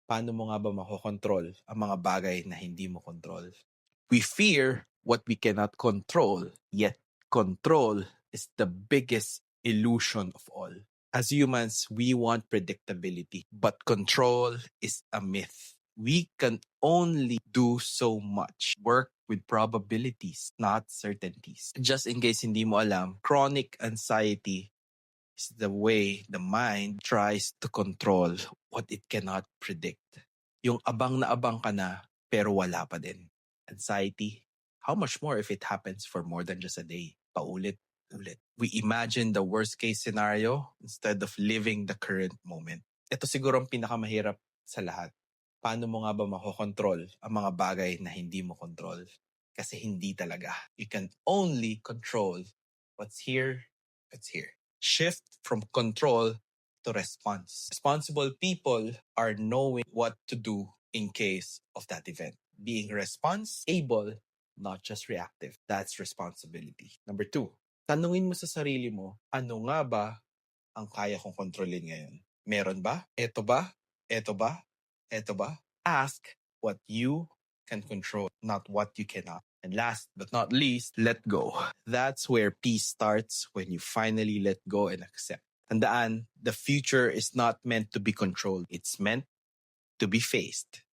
Paano mo nga ba makokontrol ang mga bagay na hindi mo kontrol? We fear what we cannot control, yet control is the biggest illusion of all. As humans, we want predictability, but control is a myth. We can only do so much. Work with probabilities, not certainties. Just in case hindi mo alam, chronic anxiety is the way the mind tries to control what it cannot predict. Yung abang na abang ka na, pero wala pa din. Anxiety, how much more if it happens for more than just a day? Paulit-ulit. We imagine the worst case scenario instead of living the current moment. Ito siguro ang pinakamahirap sa lahat. Paano mo nga ba makokontrol ang mga bagay na hindi mo kontrol? Kasi hindi talaga. You can only control what's here, what's here. Shift from control to response. Responsible people are knowing what to do in case of that event. Being responsible, not just reactive. That's responsibility. Number 2, tanungin mo sa sarili mo, ano nga ba ang kaya kong kontrolin ngayon? Meron ba? Ito ba? Ito ba? Ito ba? Ask what you can control, not what you cannot. And last but not least, let go. That's where peace starts, when you finally let go and accept. Tandaan, the future is not meant to be controlled. It's meant to be faced.